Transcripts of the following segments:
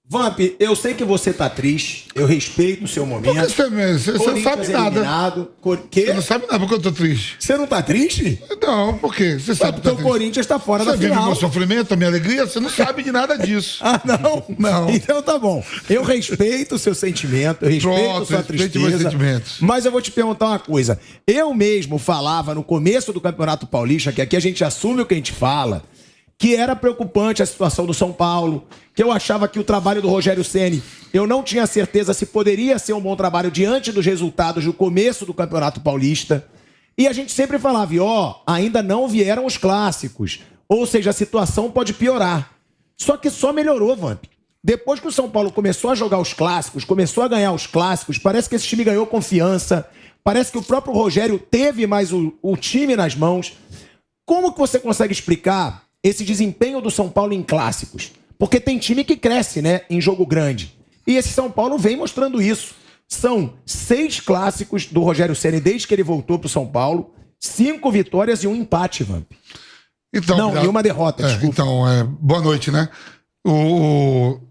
Vamp, eu sei que você tá triste, eu respeito o seu momento. Por que você não sabe nada? Você não sabe nada porque eu tô triste. Você não tá triste? Não, por quê? Você sabe porque o Corinthians tá fora da final. Você viu meu sofrimento, a minha alegria? Você não sabe de nada disso. Ah, não? Não. Então tá bom. Eu respeito o seu sentimento, eu respeito a sua tristeza. Mas eu vou te perguntar uma coisa. Eu mesmo falava no começo do Campeonato Paulista, que aqui a gente assume o que a gente fala, que era preocupante a situação do São Paulo, que eu achava que o trabalho do Rogério Ceni, eu não tinha certeza se poderia ser um bom trabalho diante dos resultados do começo do Campeonato Paulista. E a gente sempre falava, ainda não vieram os clássicos, ou seja, a situação pode piorar. Só que só melhorou, Vamp. Depois que o São Paulo começou a jogar os clássicos, começou a ganhar os clássicos, parece que esse time ganhou confiança, parece que o próprio Rogério teve mais o time nas mãos. Como que você consegue explicar esse desempenho do São Paulo em clássicos? Porque tem time que cresce, né, em jogo grande. E esse São Paulo vem mostrando isso. São 6 clássicos do Rogério Ceni desde que ele voltou pro São Paulo, 5 vitórias e um empate, Vamp. Então, e uma derrota, desculpa. Então, boa noite, né?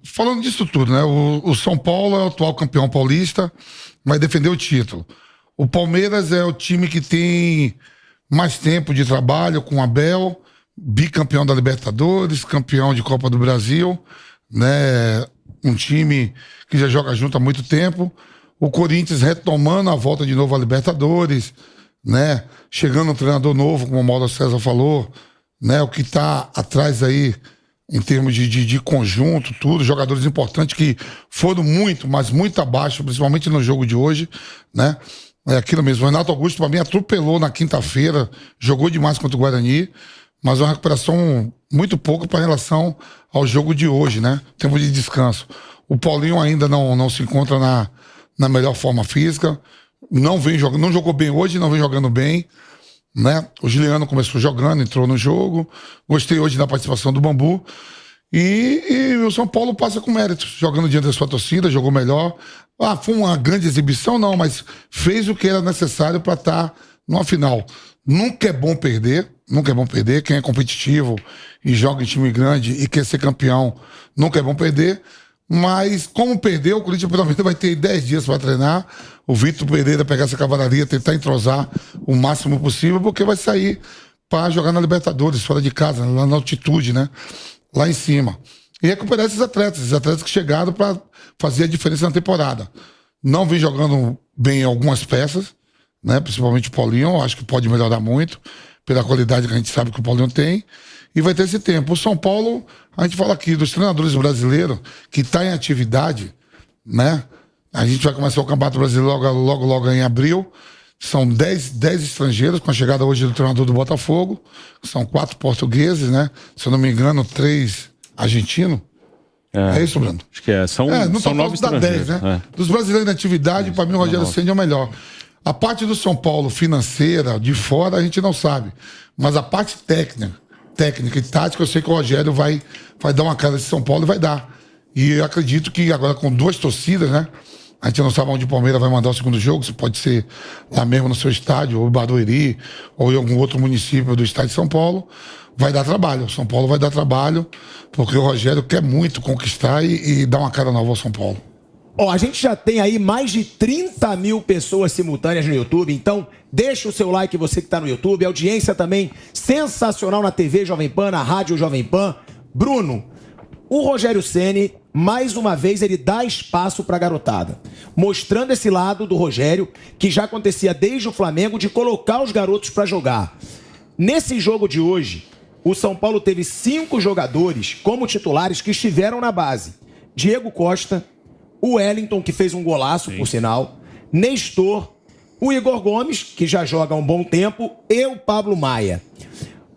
Falando disso tudo, né? O São Paulo é o atual campeão paulista, vai defender o título. O Palmeiras é o time que tem mais tempo de trabalho com o Abel, bicampeão da Libertadores, campeão de Copa do Brasil, né? Um time que já joga junto há muito tempo. O Corinthians retomando a volta de novo à Libertadores, né? Chegando um treinador novo, como o Mauro César falou, né? O que está atrás aí em termos de conjunto, tudo, jogadores importantes que foram muito, mas muito abaixo, principalmente no jogo de hoje, né? É aquilo mesmo. O Renato Augusto, para mim, atropelou na quinta-feira, jogou demais contra o Guarani, mas uma recuperação muito pouco para relação ao jogo de hoje, né? Tempo de descanso. O Paulinho ainda não se encontra na melhor forma física, não jogou bem hoje, não vem jogando bem, né? O Juliano começou jogando, entrou no jogo. Gostei hoje da participação do Bambu. E o São Paulo passa com mérito, jogando diante da sua torcida, jogou melhor. Foi uma grande exibição, não, mas fez o que era necessário para estar numa final. Nunca é bom perder. Quem é competitivo e joga em time grande e quer ser campeão, nunca é bom perder. Mas como perdeu, o Corinthians provavelmente vai ter 10 dias para treinar. O Vitor Pereira pegar essa cavalaria, tentar entrosar o máximo possível, porque vai sair para jogar na Libertadores, fora de casa, lá na altitude, né? Lá em cima. E recuperar esses atletas que chegaram para fazer a diferença na temporada. Não vem jogando bem algumas peças, né? Principalmente o Paulinho, acho que pode melhorar muito, pela qualidade que a gente sabe que o Paulinho tem. E vai ter esse tempo. O São Paulo, a gente fala aqui dos treinadores brasileiros que está em atividade, né? A gente vai começar o Campeonato Brasileiro logo em abril. São 10 estrangeiros, com a chegada hoje do treinador do Botafogo. São 4 portugueses, né? Se eu não me engano, 3 argentinos. É isso, Bruno? Acho que é. São 9 estrangeiros. 10, né? Dos brasileiros em atividade, para mim o Rogério Ceni é o melhor. A parte do São Paulo financeira, de fora, a gente não sabe. Mas a parte técnica e tática, eu sei que o Rogério vai dar uma cara de São Paulo e vai dar. E eu acredito que agora com 2 torcidas, né? A gente não sabe onde o Palmeiras vai mandar o segundo jogo, se pode ser lá mesmo no seu estádio, ou em Barueri, ou em algum outro município do estado de São Paulo. Vai dar trabalho. O São Paulo vai dar trabalho, porque o Rogério quer muito conquistar e dar uma cara nova ao São Paulo. A gente já tem aí mais de 30 mil pessoas simultâneas no YouTube, então deixa o seu like, você que está no YouTube, audiência também sensacional na TV Jovem Pan, na Rádio Jovem Pan. Bruno, o Rogério Ceni, mais uma vez, ele dá espaço para a garotada, mostrando esse lado do Rogério, que já acontecia desde o Flamengo, de colocar os garotos para jogar. Nesse jogo de hoje, o São Paulo teve 5 jogadores como titulares que estiveram na base. Diego Costa, o Wellington, que fez um golaço, por sinal, Nestor, o Igor Gomes, que já joga há um bom tempo, e o Pablo Maia.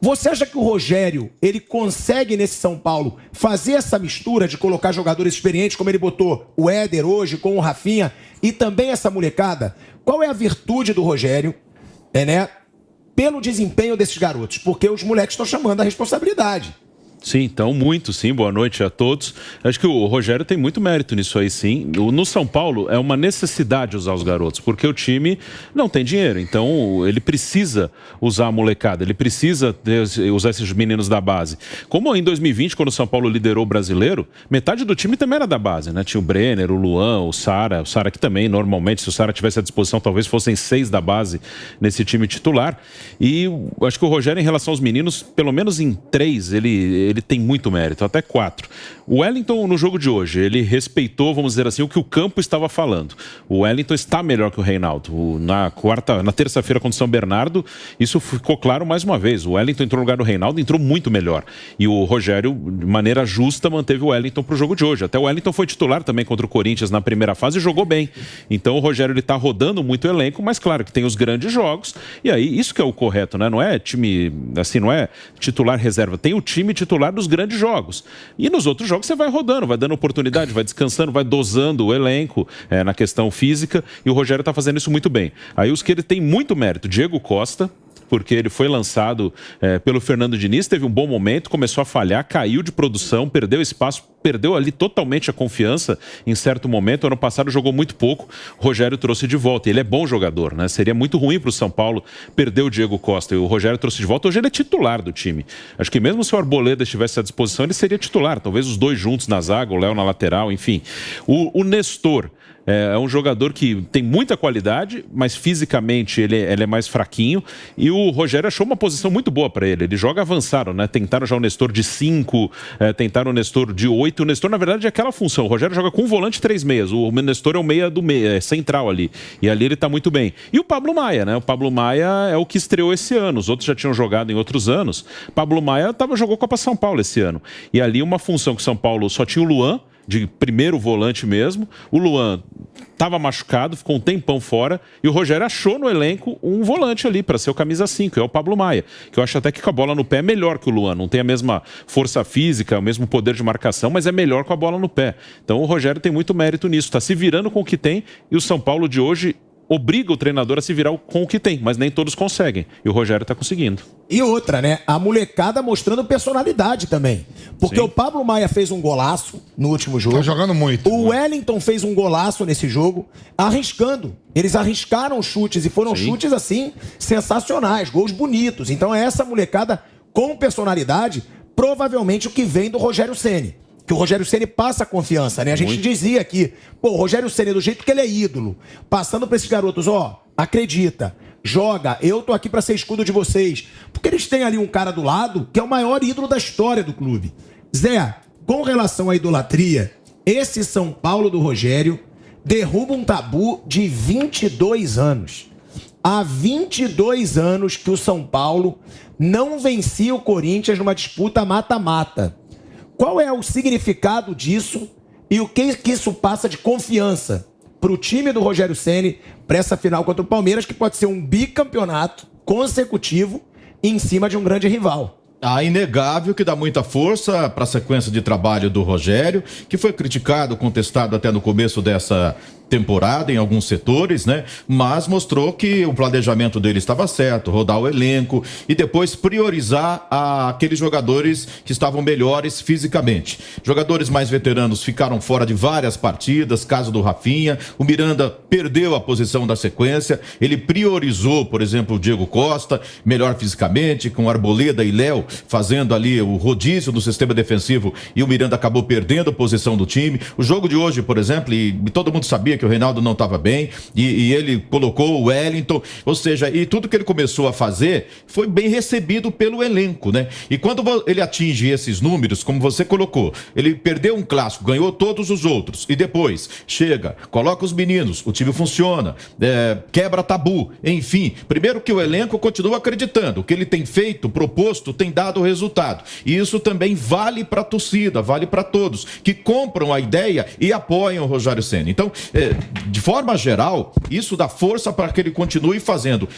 Você acha que o Rogério, ele consegue nesse São Paulo fazer essa mistura de colocar jogadores experientes, como ele botou o Éder hoje com o Rafinha, e também essa molecada? Qual é a virtude do Rogério, né, pelo desempenho desses garotos? Porque os moleques estão chamando a responsabilidade. Sim, então, muito sim. Boa noite a todos. Acho que o Rogério tem muito mérito nisso aí, sim. No São Paulo, é uma necessidade usar os garotos, porque o time não tem dinheiro. Então, ele precisa usar a molecada, ele precisa usar esses meninos da base. Como em 2020, quando o São Paulo liderou o Brasileiro, metade do time também era da base, né? Tinha o Brenner, o Luan, o Sara que também, normalmente, se o Sara tivesse à disposição, talvez fossem 6 da base nesse time titular. E acho que o Rogério, em relação aos meninos, pelo menos em 3, ele tem muito mérito, até 4. O Wellington, no jogo de hoje, ele respeitou, vamos dizer assim, o que o campo estava falando. O Wellington está melhor que o Reinaldo. Na terça-feira contra o São Bernardo, isso ficou claro mais uma vez. O Wellington entrou no lugar do Reinaldo, entrou muito melhor. E o Rogério, de maneira justa, manteve o Wellington para o jogo de hoje. Até o Wellington foi titular também contra o Corinthians na primeira fase e jogou bem. Então o Rogério está rodando muito o elenco, mas claro que tem os grandes jogos. E aí, isso que é o correto, né? Não é time, assim, não é titular reserva. Tem o time titular dos grandes jogos. E nos outros jogos você vai rodando, vai dando oportunidade, vai descansando, vai dosando o elenco na questão física, e o Rogério está fazendo isso muito bem. Aí os que ele tem muito mérito, Diego Costa, porque ele foi lançado pelo Fernando Diniz, teve um bom momento, começou a falhar, caiu de produção, perdeu espaço, perdeu ali totalmente a confiança em certo momento. Ano passado jogou muito pouco, o Rogério trouxe de volta. Ele é bom jogador, né? Seria muito ruim para o São Paulo perder o Diego Costa, e o Rogério trouxe de volta. Hoje ele é titular do time. Acho que mesmo se o Arboleda estivesse à disposição, ele seria titular, talvez os dois juntos na zaga, o Léo na lateral, enfim. O Nestor é um jogador que tem muita qualidade, mas fisicamente ele é mais fraquinho, e o Rogério achou uma posição muito boa para ele. Ele joga avançado, né? Tentaram já o Nestor de 5, tentaram o Nestor de 8. O Nestor, na verdade, é aquela função. O Rogério joga com um volante 3 meias. O Nestor é o meia do meia, central ali. E ali ele tá muito bem. E o Pablo Maia, né? O Pablo Maia é o que estreou esse ano. Os outros já tinham jogado em outros anos. Pablo Maia jogou Copa São Paulo esse ano. E ali uma função que o São Paulo só tinha o Luan, de primeiro volante mesmo. O Luan estava machucado, ficou um tempão fora, e o Rogério achou no elenco um volante ali para ser o camisa 5, é o Pablo Maia, que eu acho até que com a bola no pé é melhor que o Luan, não tem a mesma força física, o mesmo poder de marcação, mas é melhor com a bola no pé. Então o Rogério tem muito mérito nisso, está se virando com o que tem, e o São Paulo de hoje obriga o treinador a se virar com o que tem, mas nem todos conseguem. E o Rogério está conseguindo. E outra, né? A molecada mostrando personalidade também. Porque Sim. O Pablo Maia fez um golaço no último jogo. Tá jogando muito. O Wellington fez um golaço nesse jogo, arriscando. Eles arriscaram chutes e foram Sim. chutes, assim, sensacionais, gols bonitos. Então é essa molecada com personalidade, provavelmente o que vem do Rogério Ceni. Que o Rogério Ceni passa confiança, né? A gente dizia aqui, pô, o Rogério Ceni, do jeito que ele é ídolo, passando pra esses garotos, acredita, joga, eu tô aqui pra ser escudo de vocês. Porque eles têm ali um cara do lado que é o maior ídolo da história do clube. Zé, com relação à idolatria, esse São Paulo do Rogério derruba um tabu de 22 anos. Há 22 anos que o São Paulo não vencia o Corinthians numa disputa mata-mata. Qual é o significado disso e o que isso passa de confiança para o time do Rogério Ceni para essa final contra o Palmeiras, que pode ser um bicampeonato consecutivo em cima de um grande rival? Inegável que dá muita força para a sequência de trabalho do Rogério, que foi criticado, contestado até no começo dessa temporada em alguns setores, né? Mas mostrou que o planejamento dele estava certo, rodar o elenco e depois priorizar aqueles jogadores que estavam melhores fisicamente. Jogadores mais veteranos ficaram fora de várias partidas, caso do Rafinha, o Miranda perdeu a posição da sequência, ele priorizou, por exemplo, o Diego Costa, melhor fisicamente, com Arboleda e Léo fazendo ali o rodízio do sistema defensivo, e o Miranda acabou perdendo a posição do time. O jogo de hoje, por exemplo, e todo mundo sabia que o Reinaldo não estava bem, e ele colocou o Wellington, ou seja, e tudo que ele começou a fazer foi bem recebido pelo elenco, né? E quando ele atinge esses números, como você colocou, ele perdeu um clássico, ganhou todos os outros, e depois chega, coloca os meninos, o time funciona, quebra tabu, enfim, primeiro que o elenco continua acreditando, o que ele tem feito, proposto, tem dado resultado, e isso também vale para a torcida, vale para todos, que compram a ideia e apoiam o Rogério Ceni. Então, de forma geral, isso dá força para que ele continue fazendo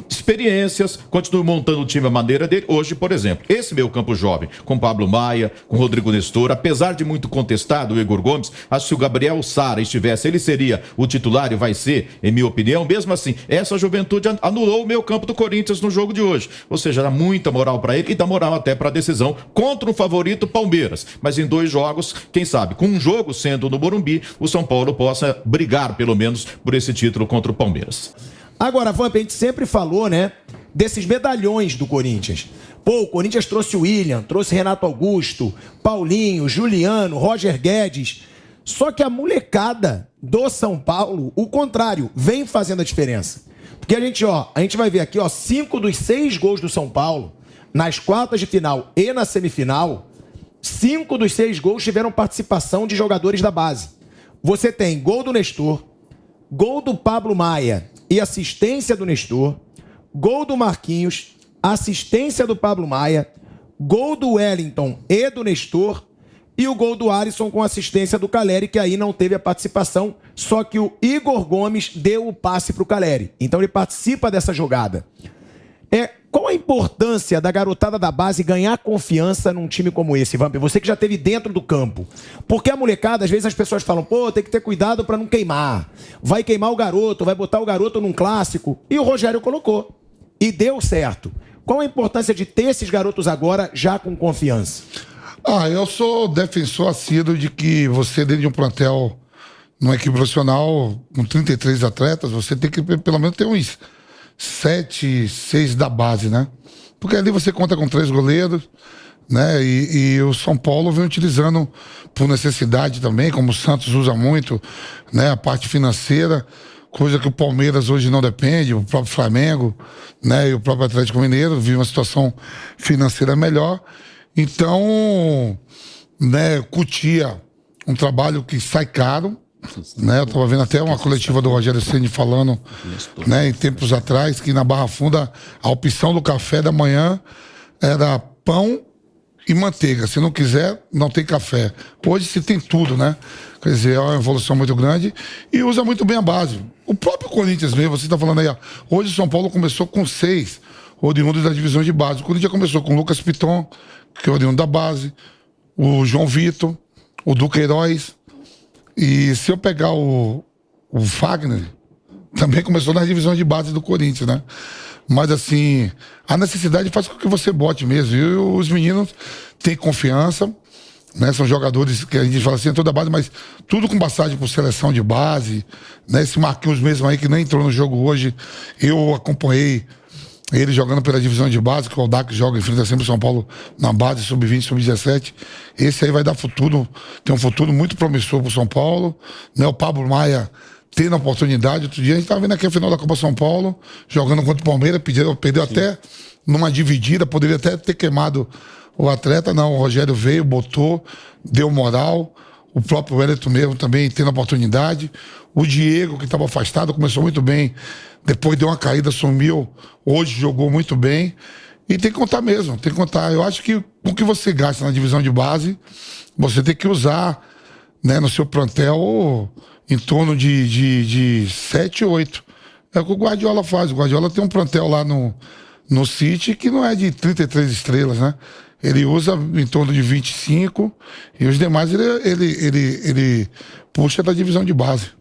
experiências, continue montando o time à maneira dele. Hoje, por exemplo, esse meio campo jovem, com Pablo Maia, com Rodrigo Nestor, apesar de muito contestado o Igor Gomes, acho que se o Gabriel Sara estivesse, ele seria o titular e vai ser, em minha opinião. Mesmo assim, essa juventude anulou o meio campo do Corinthians no jogo de hoje. Ou seja, dá muita moral para ele e dá moral até para a decisão contra o favorito Palmeiras. Mas em 2 jogos, quem sabe, com um jogo sendo no Morumbi, o São Paulo possa brigar, pelo menos, por esse título contra o Palmeiras. Agora, Vamp, a gente sempre falou, né, desses medalhões do Corinthians. Pô, o Corinthians trouxe o William, trouxe Renato Augusto, Paulinho, Juliano, Roger Guedes. Só que a molecada do São Paulo, o contrário, vem fazendo a diferença. Porque a gente vai ver aqui, 5 dos 6 gols do São Paulo, nas quartas de final e na semifinal, 5 dos 6 gols tiveram participação de jogadores da base. Você tem gol do Nestor, gol do Pablo Maia e assistência do Nestor, gol do Marquinhos, assistência do Pablo Maia, gol do Wellington e do Nestor e o gol do Alisson com assistência do Caleri, que aí não teve a participação, só que o Igor Gomes deu o passe para o Caleri. Então ele participa dessa jogada. Qual a importância da garotada da base ganhar confiança num time como esse, Vamp? Você que já esteve dentro do campo. Porque a molecada, às vezes as pessoas falam, pô, tem que ter cuidado para não queimar. Vai queimar o garoto, vai botar o garoto num clássico. E o Rogério colocou. E deu certo. Qual a importância de ter esses garotos agora já com confiança? Eu sou defensor assíduo de que você, dentro de um plantel, numa equipe profissional, com 33 atletas, você tem que pelo menos ter uns 7, 6 da base, né? Porque ali você conta com 3 goleiros, né? E o São Paulo vem utilizando por necessidade também, como o Santos usa muito, né? A parte financeira, coisa que o Palmeiras hoje não depende, o próprio Flamengo, né? E o próprio Atlético Mineiro vive uma situação financeira melhor. Então, né? Cutia um trabalho que sai caro, né? Eu estava vendo até uma coletiva do Rogério Ceni falando, né, em tempos atrás, que na Barra Funda a opção do café da manhã era pão e manteiga. Se não quiser, não tem café. Hoje se tem tudo, né? Quer dizer, é uma evolução muito grande e usa muito bem a base. O próprio Corinthians mesmo, você está falando aí, hoje o São Paulo começou com 6 oriundos da divisão de base. O Corinthians começou com o Lucas Piton, que é oriundo da base, o João Vitor, o Duqueiroz. E se eu pegar o Fagner, também começou nas divisões de base do Corinthians, né? Mas assim, a necessidade faz com que você bote mesmo. E os meninos têm confiança, né? São jogadores que a gente fala assim, toda base, mas tudo com passagem por seleção de base, né? Esse Marquinhos mesmo aí que nem entrou no jogo hoje, eu acompanhei ele jogando pela divisão de base, que o Aldax joga, enfrenta sempre o São Paulo na base, sub-20, sub-17. Esse aí vai dar futuro, tem um futuro muito promissor pro São Paulo, né? O Pablo Maia tendo a oportunidade. Outro dia a gente tava vendo aqui a final da Copa São Paulo, jogando contra o Palmeiras, perdeu até numa dividida, poderia até ter queimado o atleta. Não, o Rogério veio, botou, deu moral. O próprio Wellington mesmo também tendo a oportunidade. O Diego, que estava afastado, começou muito bem. Depois deu uma caída, sumiu. Hoje jogou muito bem. E tem que contar mesmo, tem que contar. Eu acho que o que você gasta na divisão de base, você tem que usar, né, no seu plantel em torno de 7, 8. É o que o Guardiola faz. O Guardiola tem um plantel lá no City que não é de 33 estrelas, né? Ele usa em torno de 25 e os demais ele puxa da divisão de base.